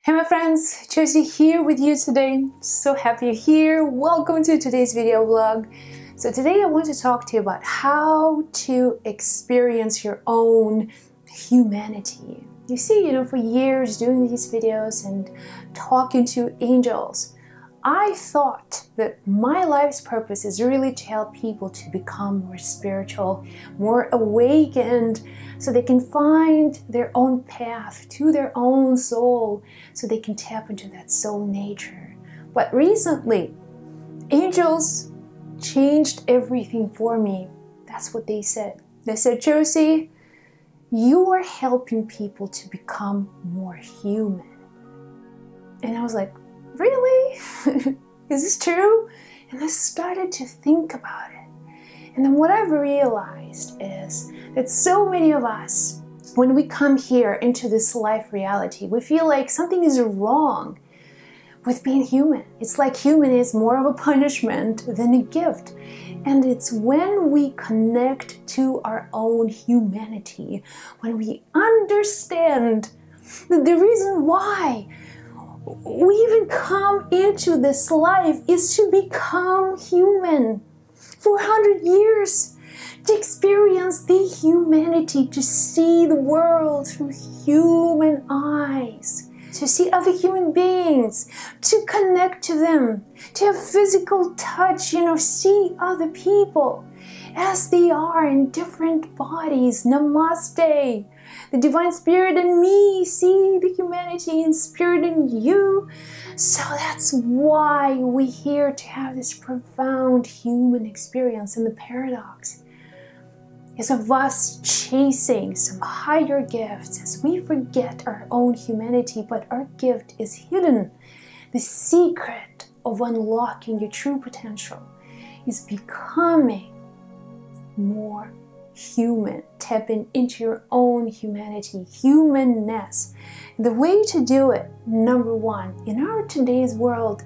Hey my friends, Josie here with you today. So happy you're here. Welcome to today's video vlog. So today I want to talk to you about how to experience your own humanity. You see, for years doing these videos and talking to angels, I thought that my life's purpose is really to help people to become more spiritual, more awakened, so they can find their own path to their own soul, so they can tap into that soul nature. But recently, angels changed everything for me. That's what they said. They said, Josie, you are helping people to become more human. And I was like, really? Is this true? And I started to think about it. And then what I've realized is that so many of us, when we come here into this life reality, we feel like something is wrong with being human. It's like human is more of a punishment than a gift. And it's when we connect to our own humanity, when we understand that the reason why we even come into this life is to become human. For 100 years, to experience the humanity, to see the world through human eyes, to see other human beings, to connect to them, to have physical touch, see other people as they are in different bodies. Namaste. The divine spirit in me, see the humanity and spirit in you. So that's why we're here to have this profound human experience. And the paradox is of us chasing some higher gifts as we forget our own humanity, but our gift is hidden. The secret of unlocking your true potential is becoming more human, tapping into your own humanity, humanness. The way to do it, number one, in our today's world,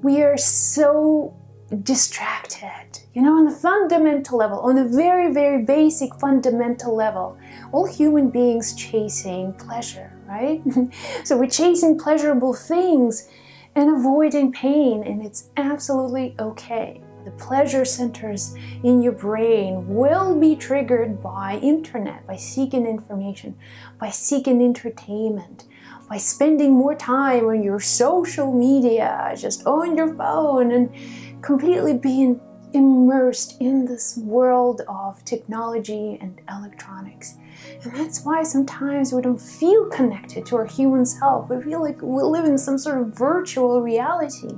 we are so distracted. On the fundamental level, on the very, very basic fundamental level, all human beings chasing pleasure, right? So we're chasing pleasurable things and avoiding pain, and it's absolutely okay. The pleasure centers in your brain will be triggered by internet, by seeking information, by seeking entertainment, by spending more time on your social media, just on your phone, and completely being immersed in this world of technology and electronics. And that's why sometimes we don't feel connected to our human self. We feel like we live in some sort of virtual reality.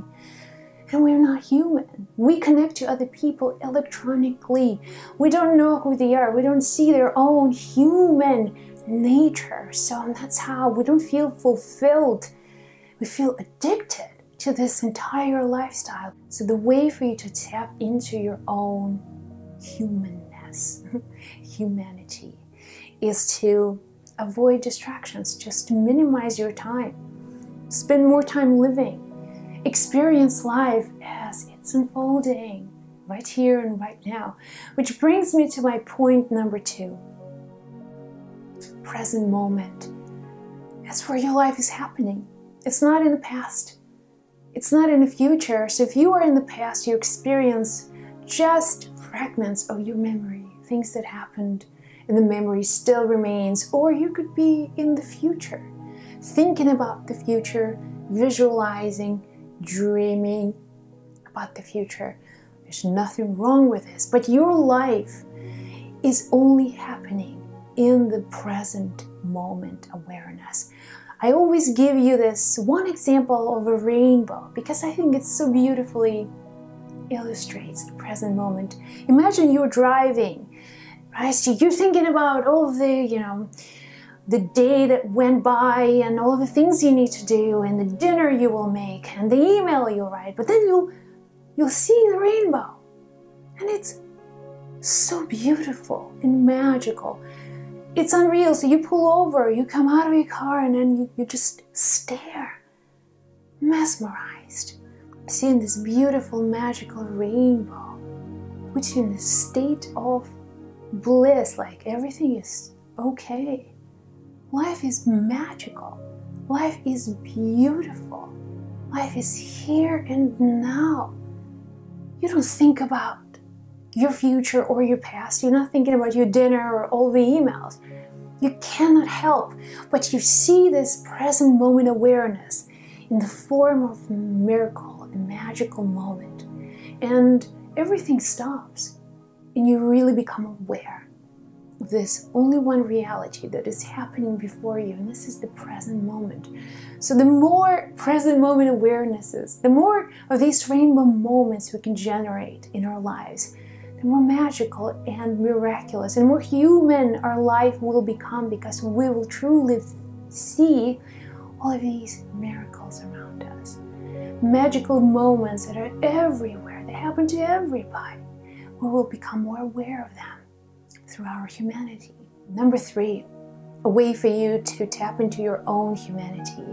And we're not human. We connect to other people electronically. We don't know who they are. We don't see their own human nature. So that's how we don't feel fulfilled. We feel addicted to this entire lifestyle. So the way for you to tap into your own humanness, humanity, is to avoid distractions, just to minimize your time. Spend more time living. Experience life as it's unfolding right here and right now. Which brings me to my point number 2. Present moment. That's where your life is happening. It's not in the past. It's not in the future. So if you are in the past, you experience just fragments of your memory, things that happened, and the memory still remains. Or you could be in the future, thinking about the future, visualizing, dreaming about the future. There's nothing wrong with this, but your life is only happening in the present moment awareness. I always give you this one example of a rainbow because I think it so beautifully illustrates the present moment. Imagine you're driving, right? So you're thinking about all of the day that went by and all of the things you need to do and the dinner you will make and the email you'll write, but then you'll see the rainbow and it's so beautiful and magical. It's unreal. So you pull over, you come out of your car, and then you just stare, mesmerized, seeing this beautiful magical rainbow, puts you in a state of bliss, like everything is okay. Life is magical. Life is beautiful. Life is here and now. You don't think about your future or your past. You're not thinking about your dinner or all the emails. You cannot help but you see this present moment awareness in the form of a miracle, a magical moment. And everything stops and you really become aware of this only one reality that is happening before you, and this is the present moment. So the more present moment awarenesses, the more of these rainbow moments we can generate in our lives, the more magical and miraculous and more human our life will become, because we will truly see all of these miracles around us. Magical moments that are everywhere, they happen to everybody. We will become more aware of them through our humanity. Number 3, a way for you to tap into your own humanity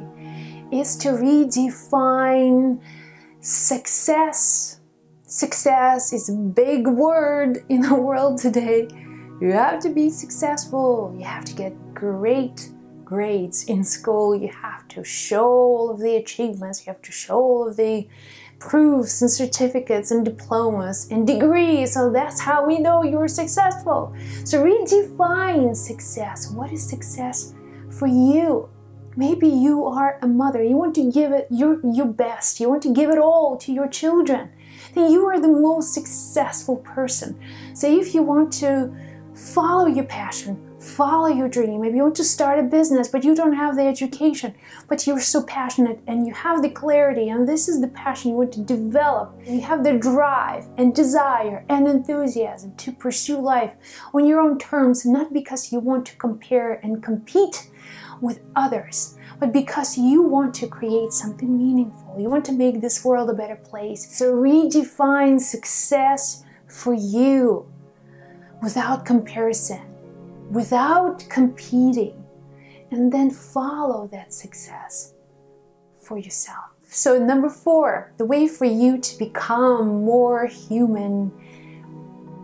is to redefine success. Success is a big word in the world today. You have to be successful. You have to get great grades in school. You have to show all of the achievements. You have to show all of the proofs and certificates and diplomas and degrees. So that's how we know you're successful. So redefine success. What is success for you? Maybe you are a mother. You want to give it your best. You want to give it all to your children. Then you are the most successful person. So if you want to follow your passion, follow your dream, maybe you want to start a business, but you don't have the education, but you're so passionate and you have the clarity, and this is the passion you want to develop. You have the drive and desire and enthusiasm to pursue life on your own terms, not because you want to compare and compete with others, but because you want to create something meaningful. You want to make this world a better place. So redefine success for you without comparison, without competing, and then follow that success for yourself. So number 4, the way for you to become more human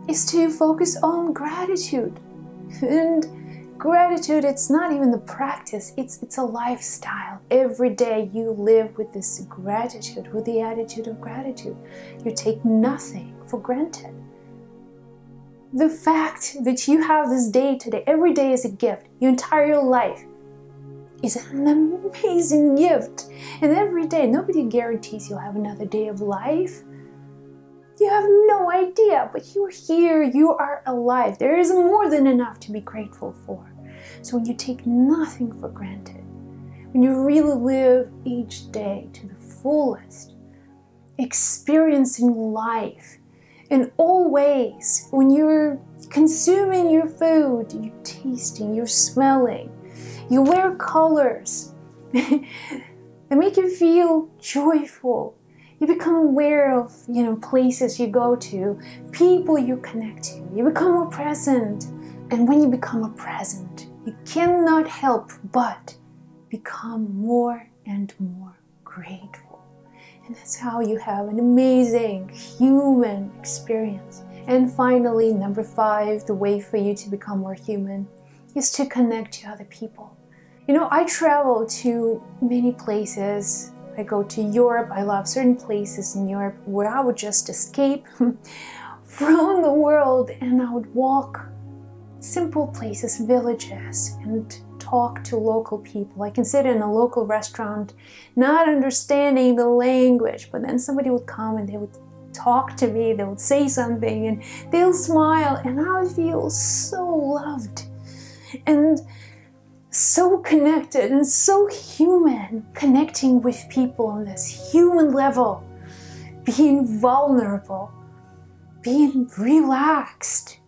is to focus on gratitude. And gratitude, it's not even the practice, it's a lifestyle. Every day you live with this gratitude, with the attitude of gratitude. You take nothing for granted. The fact that you have this day today, every day is a gift. Your entire life is an amazing gift. And every day, nobody guarantees you'll have another day of life. You have no idea, but you're here, you are alive. There is more than enough to be grateful for. So when you take nothing for granted, when you really live each day to the fullest, experiencing life in all ways, when you're consuming your food, you're tasting, you're smelling, you wear colors that make you feel joyful. You become aware of, places you go to, people you connect to. You become more present. And when you become more present, you cannot help but become more and more grateful. And that's how you have an amazing human experience. And finally, number 5, the way for you to become more human is to connect to other people. I travel to many places. I go to Europe. I love certain places in Europe where I would just escape from the world, and I would walk simple places, villages, and talk to local people. I can sit in a local restaurant, not understanding the language, but then somebody would come and they would talk to me, they would say something, and they'll smile, and I would feel so loved and so connected and so human, connecting with people on this human level, being vulnerable, being relaxed,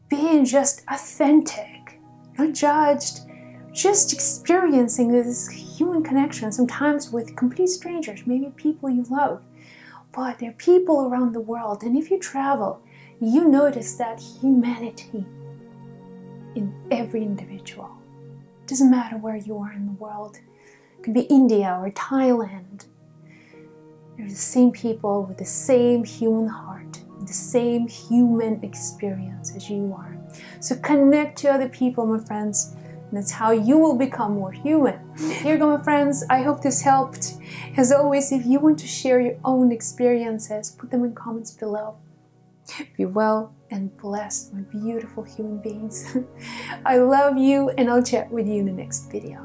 being just authentic, not judged, just experiencing this human connection, sometimes with complete strangers, maybe people you love, but they're people around the world. And if you travel, you notice that humanity in every individual. It doesn't matter where you are in the world. It could be India or Thailand. They're the same people with the same human heart, the same human experience as you are. So connect to other people, my friends. That's how you will become more human. Here you go, my friends. I hope this helped. As always, if you want to share your own experiences, put them in comments below. Be well and blessed, my beautiful human beings. I love you, and I'll chat with you in the next video.